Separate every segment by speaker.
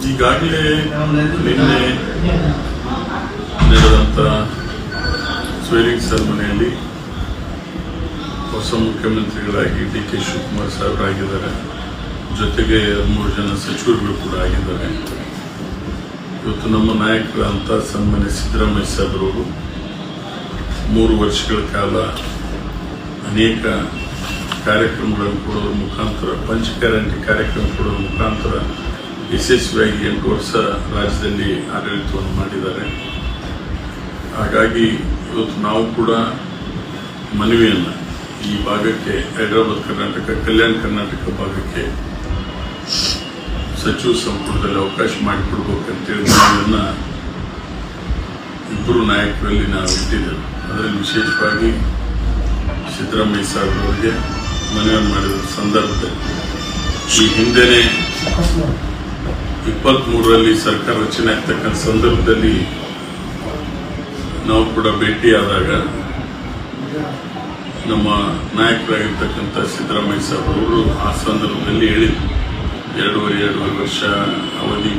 Speaker 1: ಈಗಾಗಲೇ ನಿನ್ನೆ ನಡೆದಂಥ ಸ್ವೇರಿಂಗ್ ಸೆರೆಮನಿಯಲ್ಲಿ ಹೊಸ ಮುಖ್ಯಮಂತ್ರಿಗಳಾಗಿ ಡಿ ಕೆ ಶಿವಕುಮಾರ್ ಸಾಹೇಬರಾಗಿದ್ದಾರೆ. ಜೊತೆಗೆ 3 ಜನ ಸಚಿವರುಗಳು ಕೂಡ ಆಗಿದ್ದಾರೆ. ಇವತ್ತು ನಮ್ಮ ನಾಯಕರಂತ ಸನ್ಮಾನ್ಯ ಸಿದ್ದರಾಮಯ್ಯ ಸಾಹೇಬರವರು 3 ವರ್ಷಗಳ ಕಾಲ ಅನೇಕ ಕಾರ್ಯಕ್ರಮಗಳನ್ನು ಕೊಡೋದ್ರ ಮುಖಾಂತರ, ಪಂಚ ಗ್ಯಾರಂಟಿ ಕಾರ್ಯಕ್ರಮ ಕೊಡೋದ್ರ ಮುಖಾಂತರ ಯಶಸ್ವಿಯಾಗಿ 8 ವರ್ಷ ರಾಜ್ಯದಲ್ಲಿ ಆಡಳಿತವನ್ನು ಮಾಡಿದ್ದಾರೆ. ಹಾಗಾಗಿ ಇವತ್ತು ನಾವು ಕೂಡ ಮನವಿಯನ್ನು ಈ ಭಾಗಕ್ಕೆ, ಹೈದರಾಬಾದ್ ಕರ್ನಾಟಕ, ಕಲ್ಯಾಣ ಕರ್ನಾಟಕ ಭಾಗಕ್ಕೆ ಸಚಿವ ಸಂಪುಟದಲ್ಲಿ ಅವಕಾಶ ಮಾಡಿಕೊಡ್ಬೇಕಂತೇಳಿ ಮನವಿಯನ್ನು ಇಬ್ಬರು ನಾಯಕರಲ್ಲಿ ನಾವು ಇಟ್ಟಿದ್ದೇವೆ. ಅದರಲ್ಲಿ ವಿಶೇಷವಾಗಿ ಸಿದ್ದರಾಮಯ್ಯ ಸಾಹೇಬರವರಿಗೆ ಮನವಿ ಮಾಡಿದ ಸಂದರ್ಭದಲ್ಲಿ ಈ ಹಿಂದೆನೇ 23ರಲ್ಲಿ ಸರ್ಕಾರ ರಚನೆ ಆಗ್ತಕ್ಕಂಥ ಸಂದರ್ಭದಲ್ಲಿ ನಾವು ಕೂಡ ಭೇಟಿಯಾದಾಗ ನಮ್ಮ ನಾಯಕರಾಗಿರ್ತಕ್ಕಂಥ ಸಿದ್ದರಾಮಯ್ಯ ಸಾಹೇಬರವರು ಆ ಸಂದರ್ಭದಲ್ಲಿ ಹೇಳಿದ್ರು, 2.5 ವರ್ಷ ಅವಧಿ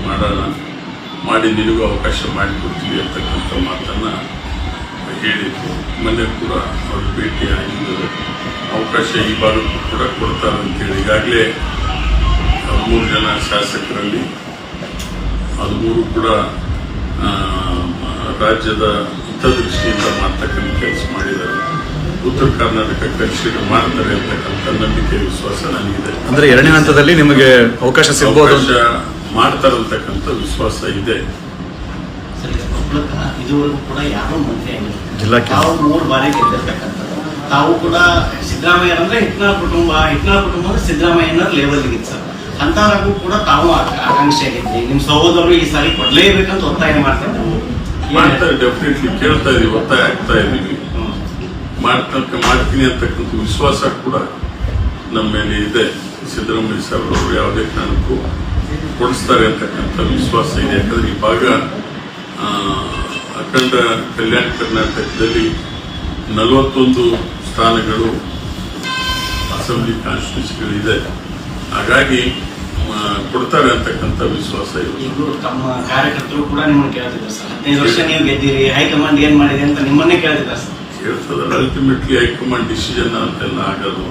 Speaker 1: ಮಾಡಿ ನಿನಗೂ ಅವಕಾಶ ಮಾಡಿಕೊಡ್ತೀವಿ ಅಂತಕ್ಕಂಥ ಮಾತನ್ನು ಹೇಳಿದ್ರು. ಮೊನ್ನೆ ಕೂಡ ಅವರು ಭೇಟಿ ಆಗಿದ್ದಾರೆ. ಅವಕಾಶ ಈ ಭಾಗಕ್ಕೂ ಕೂಡ ಕೊಡ್ತಾರೆ ಅಂತೇಳಿ ಈಗಾಗಲೇ 3 ಜನ ಶಾಸಕರಲ್ಲಿ 13 ಕೂಡ ರಾಜ್ಯದ ಹಿತದೃಷ್ಟಿಯಿಂದ ಮಾಡ್ತಕ್ಕಂಥ ಕೆಲಸ ಮಾಡಿದ್ದಾರೆ. ಉತ್ತರ ಕರ್ನಾಟಕ ಕನ್ಸಿಡರ್ ಮಾಡ್ತಾರೆ ಅಂತಕ್ಕಂಥ ನಂಬಿಕೆ, ವಿಶ್ವಾಸ ನನಗಿದೆ.
Speaker 2: ಅಂದ್ರೆ 2ನೇ ಹಂತದಲ್ಲಿ ನಿಮಗೆ ಅವಕಾಶ ಸಿಗಬಹುದು,
Speaker 1: ಮಾಡ್ತಾರೆ ಅಂತಕ್ಕಂಥ ವಿಶ್ವಾಸ ಇದೆ.
Speaker 3: ಇದುವರೆಗೂ ಕೂಡ ಯಾರು ಮಂತ್ರಿ
Speaker 2: ಜಿಲ್ಲಾ
Speaker 3: ತಾವು 3 ಬಾರಿ ಗೆದ್ದಿರ್ತಕ್ಕಂಥದ್ದು. ತಾವು ಕೂಡ ಸಿದ್ದರಾಮಯ್ಯ ಅಂದ್ರೆ ಹಿಟ್ನಾಳ್ ಕುಟುಂಬ ಅಂದ್ರೆ ಸಿದ್ದರಾಮಯ್ಯನ ಲೆವೆಲ್ಗೆ ಇತ್ತು ಸರ್. ಅಂತವರೆಗೂ ಕೂಡ ತಾವು ಆಕಾಂಕ್ಷೆ ಆಗಿದ್ರಿ, ನಿಮ್ಮ ಸಹೋದರರು ಈ ಸಾರಿ ಕೊಡ್ಲೇಬೇಕಂತ ಒತ್ತಾಯ ಮಾಡ್ತಾರೆ.
Speaker 1: ಡೆಫಿನೆಟ್ಲಿ ಕೇಳ್ತಾ ಇದೀವಿ, ಒತ್ತಾಯ ಆಗ್ತಾ ಇದೀವಿ. ಮಾಡ್ತೀನಿ ಅಂತಕ್ಕಂಥ ವಿಶ್ವಾಸ ಕೂಡ ನಮ್ಮ ಮೇಲೆ ಇದೆ. ಸಿದ್ದರಾಮಯ್ಯ ಸಾಹೇಬರವರು ಯಾವುದೇ ಕಾರಣಕ್ಕೂ ಕೊಡಿಸ್ತಾರೆ ಅಂತಕ್ಕಂಥ ವಿಶ್ವಾಸ ಇದೆ. ಯಾಕಂದ್ರೆ ಈ ಭಾಗ ಅಖಂಡ ಕಲ್ಯಾಣ ಕರ್ನಾಟಕದಲ್ಲಿ 41 ಸ್ಥಾನಗಳು ಅಸೆಂಬ್ಲಿ ಕಾನ್ಸ್ಟಿಟ್ಯೂನ್ಸಿಗಳಿದೆ. ಹಾಗಾಗಿ ಕೊಡ್ತಾರೆ ಅಂತಕ್ಕಂಥ ವಿಶ್ವಾಸ ಇದೆ.
Speaker 3: ಈಗ ತಮ್ಮ ಕಾರ್ಯಕರ್ತರು ಕೂಡ ನಿಮ್ಮನ್ನು ಕೇಳ್ತಿದ್ದಾರೆ ಸರ್, 15 ವರ್ಷ ನೀವು ಗೆದ್ದಿರಿ, ಹೈಕಮಾಂಡ್ ಏನ್ ಮಾಡಿದೆ ಅಂತ ನಿಮ್ಮನ್ನೇ ಕೇಳ್ತಿದ್ದಾರೆ ಸರ್.
Speaker 1: ಹೇಳ್ತದಲ್ಲ, ಅಲ್ಟಿಮೇಟ್ಲಿ ಹೈಕಮಾಂಡ್ ಡಿಸಿಷನ್ ಅಂತೆಲ್ಲ ಆಗೋದು,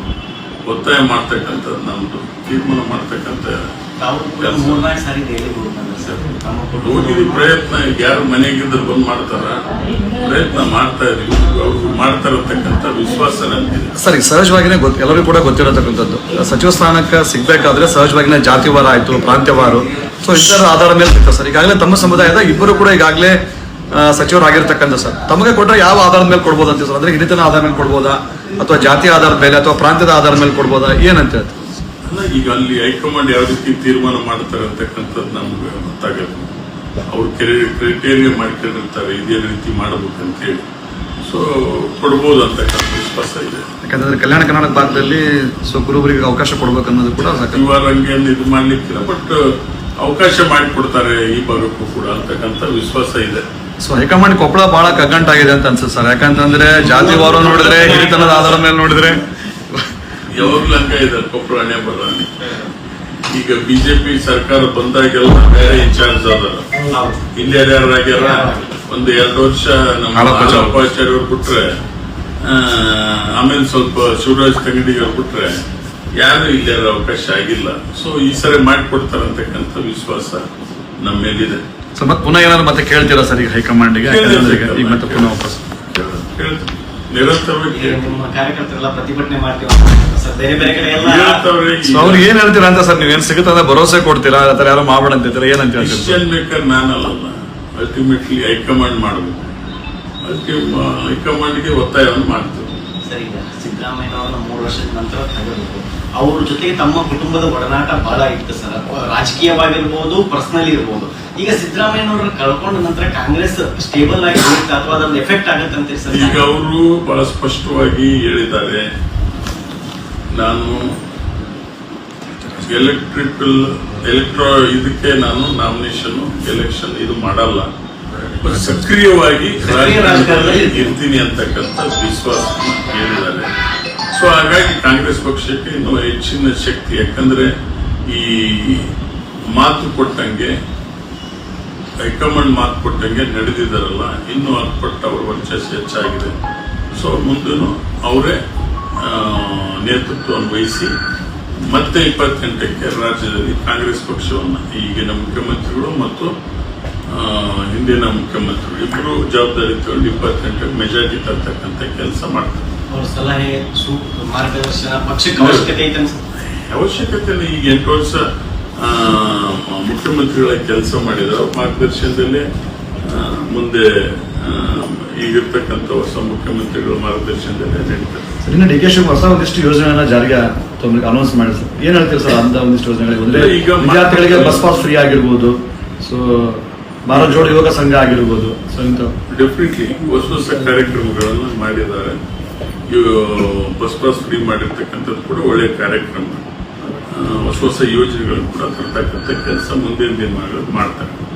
Speaker 1: ಒತ್ತಾಯ ಮಾಡ್ತಕ್ಕಂಥದ್ದು ನಮ್ದು, ತೀರ್ಮಾನ ಮಾಡ್ತಕ್ಕಂಥ.
Speaker 3: ತಾವು ಕೂಡ 3-4 ಸಾರಿ ಡೈಲಿ
Speaker 1: ಹೋಗಿದ್ವಿ ಪ್ರಯತ್ನ. ಯಾರು ಮನೆಗಿದ್ದರು ಬಂದ್ ಮಾಡ್ತಾರ, ಪ್ರಯತ್ನ ಮಾಡ್ತಾ ಇದೀವಿ. ಅವರು ಮಾಡ್ತಾರತಕ್ಕಂಥ ವಿಶ್ವಾಸ ನನಗಿದೆ.
Speaker 2: ಸರ್, ಈಗ ಸಹಜವಾಗಿನೇ ಎಲ್ಲರಿಗೂ ಕೂಡ ಗೊತ್ತಿರತಕ್ಕಂಥದ್ದು, ಸಚಿವ ಸ್ಥಾನಕ್ಕೆ ಸಿಗ್ಬೇಕಾದ್ರೆ ಸಹಜವಾಗಿನೇ ಜಾತಿವಾರ ಆಯ್ತು, ಪ್ರಾಂತ್ಯವಾರ, ಸೊ ಇದರ ಆಧಾರದ ಮೇಲೆ ಸಿಗ್ತದೆ ಸರ್. ಈಗಾಗಲೇ ತಮ್ಮ ಸಮುದಾಯದ ಇಬ್ಬರು ಕೂಡ ಈಗಾಗಲೇ ಸಚಿವರಾಗಿರ್ತಕ್ಕಂಥ ಸರ್, ತಮಗೆ ಕೊಟ್ಟರೆ ಯಾವ ಆಧಾರದ ಮೇಲೆ ಕೊಡ್ಬೋದು ಅಂತ ಸರ್? ಅಂದ್ರೆ ಹಿರಿತನ ಆಧಾರದ ಮೇಲೆ ಕೊಡ್ಬೋದಾ, ಅಥವಾ ಜಾತಿ ಆಧಾರದ ಮೇಲೆ, ಅಥವಾ ಪ್ರಾಂತ್ಯದ ಆಧಾರದ ಮೇಲೆ ಕೊಡ್ಬೋದಾ, ಏನಂತ ಹೇಳ್ತಾರೆ?
Speaker 1: ಅಲ್ಲ, ಈಗ ಅಲ್ಲಿ ಹೈಕಮಾಂಡ್ ಯಾವ ರೀತಿ ತೀರ್ಮಾನ ಮಾಡ್ತಾರೆ ಅಂತಕ್ಕಂಥದ್ದು ನಮ್ಗೆ ಗೊತ್ತಾಗಲ್ಲ. ಅವ್ರು ಕ್ರೈಟೇರಿಯಾ ಮಾಡ್ಕೊಂಡಿರ್ತಾರೆ, ಇದೇ ರೀತಿ ಮಾಡಬೇಕಂತ ಹೇಳಿ. ಸೊ ಕೊಡ್ಬೋದು ಅಂತಕ್ಕಂಥ ವಿಶ್ವಾಸ ಇದೆ.
Speaker 2: ಯಾಕಂದ್ರೆ ಕಲ್ಯಾಣ ಕರ್ನಾಟಕ ಭಾಗದಲ್ಲಿ ಕುರುಬರಿಗೆ ಅವಕಾಶ ಕೊಡ್ಬೇಕು ಅನ್ನೋದು ಕೂಡ
Speaker 1: ಇವಾಗ ಹಂಗೇನು ಇದು ಮಾಡ್ಲಿಕ್ಕಿಲ್ಲ, ಬಟ್ ಅವಕಾಶ ಮಾಡಿಕೊಡ್ತಾರೆ ಈ ಭಾಗಕ್ಕೂ ಕೂಡ ಅಂತಕ್ಕಂಥ ವಿಶ್ವಾಸ ಇದೆ.
Speaker 2: ಸೊ ಹೈಕಮಾಂಡ್ ಕೊಪ್ಪಳ ಬಹಳ ಕಗ್ಗಂಟಾಗಿದೆ ಅಂತ ಅನ್ಸುತ್ತೆ ಸರ್. ಯಾಕಂತಂದ್ರೆ ಜಾತಿವಾರ ನೋಡಿದ್ರೆ, ಹಿರಿತನದ ಆಧಾರದ ಮೇಲೆ ನೋಡಿದ್ರೆ
Speaker 1: ಯಾವಾಗ್ಲೂ ಹಂಗ ಇದೆ ಕೊಪ್ಪಳ. ಹಣೆ ಬರ ಈಗ ಬಿಜೆಪಿ ಸರ್ಕಾರ ಬಂದಾಗೆಲ್ಲ ಬೇರೆ ಇನ್ಚಾರ್ಜ್ ಅದಾರ, ಇಲ್ಲಿ ಯಾರ್ಯಾರ ಒಂದು 2 ವರ್ಷ ನಮ್ಮ ಅಪ್ಪಾಚಾರ್ಯ ಅವ್ರು ಬಿಟ್ರೆ, ಆಮೇಲೆ ಸ್ವಲ್ಪ ಶಿವರಾಜ್ ತಂಗಡಿ ಅವ್ರು ಬಿಟ್ರೆ ಯಾರು ಇಲ್ಲಿ ಅವಕಾಶ ಆಗಿಲ್ಲ. ಸೊ ಈ ಸರಿ ಮಾಡಿಕೊಡ್ತಾರೆ ಅಂತಕ್ಕಂಥ ವಿಶ್ವಾಸ ನಮ್ಮ ಮೇಲಿದೆ.
Speaker 2: ಸೊ ಮತ್ತೆ ಪುನಃ ಏನಾದ್ರು ಮತ್ತೆ ಕೇಳ್ತೀರಾ ಸರ್ ಈಗ ಹೈಕಮಾಂಡ್ಗೆ? ಈಗ ಮತ್ತೆ ಪುನಃ ವಾಪಸ್
Speaker 1: ಕೇಳ್ತೀವಿ, ನಿರಂತರವಾಗಿ.
Speaker 3: ನಿಮ್ಮ ಕಾರ್ಯಕರ್ತರೆಲ್ಲ ಪ್ರತಿಭಟನೆ ಮಾಡ್ತೀವಿ ಸರ್, ಬೇರೆ ಬೇರೆ ಕಡೆ ಎಲ್ಲ.
Speaker 2: ಅವ್ರು ಏನ್ ಹೇಳ್ತೀರಾ ಅಂತ ಸರ್? ನೀವೇನ್ ಸಿಗುತ್ತಂದ್ರೆ ಭರವಸೆ ಕೊಡ್ತೀರಾ, ಅಥವಾ ಯಾರೋ ಮಾಡೋಣ ಅಂತೀರಾ, ಏನಂತ ಹೇಳ್ತೀರಾ?
Speaker 1: ಡಿಸಿಷನ್ ಮೇಕರ್ ನಾನಲ್ಲ, ಅಲ್ಟಿಮೇಟ್ಲಿ ಹೈಕಮಾಂಡ್ ಮಾಡಬೇಕು. ಹೈಕಮಾಂಡ್ಗೆ ಒತ್ತಾಯವನ್ನು ಮಾಡ್ತೀವಿ.
Speaker 3: ಸರ್, ಈಗ ಸಿದ್ದರಾಮಯ್ಯನವ್ರನ್ನ 3 ವರ್ಷದ ನಂತರ ತಗೋಬೇಕು. ಅವ್ರ ಜೊತೆಗೆ ತಮ್ಮ ಕುಟುಂಬದ ಒಡನಾಟ ಬಹಳ ಇತ್ತು ಸರ್, ರಾಜಕೀಯವಾಗಿರ್ಬೋದು, ಪರ್ಸನಲಿ ಇರ್ಬೋದು. ಈಗ ಸಿದ್ದರಾಮಯ್ಯನವ್ರನ್ನ ಕಳ್ಕೊಂಡ ನಂತರ ಕಾಂಗ್ರೆಸ್ ಸ್ಟೇಬಲ್ ಆಗಿ ಇರುತ್ತೆ ಅಥವಾ ಅದ್ರಲ್ಲಿ ಎಫೆಕ್ಟ್ ಆಗುತ್ತೆ ಅಂತ ಸರ್?
Speaker 1: ಈಗ ಅವರು ಬಹಳ ಸ್ಪಷ್ಟವಾಗಿ ಹೇಳಿದ್ದಾರೆ, ನಾನು ಇದಕ್ಕೆ ನಾನು ನಾಮಿನೇಷನ್ ಎಲೆಕ್ಷನ್ ಇದು ಮಾಡಲ್ಲ, ಸಕ್ರಿಯವಾಗಿ ರಾಜಕಾರಣದಲ್ಲಿ ಇರ್ತೀನಿ ಅಂತಕ್ಕಂಥ ವಿಶ್ವಾಸ ಹೇಳಿದ್ದಾರೆ. ಸೊ ಹಾಗಾಗಿ ಕಾಂಗ್ರೆಸ್ ಪಕ್ಷಕ್ಕೆ ಇನ್ನೂ ಹೆಚ್ಚಿನ ಶಕ್ತಿ, ಯಾಕಂದ್ರೆ ಈ ಮಾತು ಕೊಟ್ಟಂಗೆ ಹೈಕಮಾಂಡ್ ಮಾತು ಕೊಟ್ಟಂಗೆ ನಡೆದಿದ್ದಾರಲ್ಲ, ಇನ್ನೂ 10 ಪಟ್ಟು ಅವ್ರ ವರ್ಚಸ್ಸು ಹೆಚ್ಚಾಗಿದೆ. ಸೊ ಮುಂದೂ ಅವರೇ ನೇತೃತ್ವವನ್ನು ವಹಿಸಿ ಮತ್ತೆ 28ಕ್ಕೆ ರಾಜ್ಯದಲ್ಲಿ ಕಾಂಗ್ರೆಸ್ ಪಕ್ಷವನ್ನು ಈಗಿನ ಮುಖ್ಯಮಂತ್ರಿಗಳು ಮತ್ತು ಹಿಂದಿನ ಮುಖ್ಯಮಂತ್ರಿಗಳು ಇಬ್ಬರು ಜವಾಬ್ದಾರಿ ತಗೊಂಡು 28ಕ್ಕೆ ಮೆಜಾರಿಟಿ ತರ್ತಕ್ಕಂಥ ಕೆಲಸ ಮಾಡ್ತಾರೆ.
Speaker 3: ಅವ್ರ ಸಲಹೆ ಮಾರ್ಗದರ್ಶನ ಪಕ್ಷಕ್ಕೆ ಅವಶ್ಯಕತೆ ಐತೆ ಅನ್ಸುತ್ತೆ.
Speaker 1: ಅವಶ್ಯಕತೆ ಇಲ್ಲ. ಈಗ 8 ವರ್ಷ ಮುಖ್ಯಮಂತ್ರಿಗಳ ಕೆಲಸ ಮಾಡಿದ್ರು. ಅವ್ರ ಮಾರ್ಗದರ್ಶನದಲ್ಲೇ ಮುಂದೆ ಈಗಿರ್ತಕ್ಕಂಥ ಹೊಸ ಮುಖ್ಯಮಂತ್ರಿಗಳ ಮಾರ್ಗದರ್ಶನದಲ್ಲೇ ನಡೀತಾರೆ.
Speaker 2: ಸರ್, ಇನ್ನು ಡಿ.ಕೆ. ಶಿವಕುಮಾರ್ ಹೊಸ ಒಂದಿಷ್ಟು ಯೋಜನೆಗಳನ್ನ ಜಾರಿಗೆ ಅನೌನ್ಸ್ ಮಾಡಿ ಸರ್, ಏನ್ ಹೇಳ್ತೀರಿ ಸರ್ ಅಂತ ಒಂದಿಷ್ಟು ಯೋಜನೆಗಳಿಗೆ? ಅಂದ್ರೆ
Speaker 1: ಈಗ
Speaker 2: ವಿದ್ಯಾರ್ಥಿಗಳಿಗೆ ಬಸ್ ಪಾಸ್ ಫ್ರೀ ಆಗಿರ್ಬೋದು, ಸೊ ಭಾರತ್ ಜೋಡೋ ಯುವಕ ಸಂಘ ಆಗಿರ್ಬೋದು, ಸೊ ಇಂಥ
Speaker 1: ಡೆಫಿನೆಟ್ಲಿ ಹೊಸ ಕಾರ್ಯಕ್ರಮಗಳನ್ನು ಮಾಡಿದ್ದಾರೆ. ಬಸ್ ಪಾಸ್ ಫ್ರೀ ಮಾಡಿರ್ತಕ್ಕಂಥದ್ದು ಕೂಡ ಒಳ್ಳೆಯ ಕಾರ್ಯಕ್ರಮ. ಹೊಸ ಯೋಜನೆಗಳನ್ನು ಕೂಡ ತರ್ತಕ್ಕಂಥ ಕೆಲಸ ಮುಂದಿನ ದಿನಗಳಲ್ಲಿ ಮಾಡ್ತಾರೆ.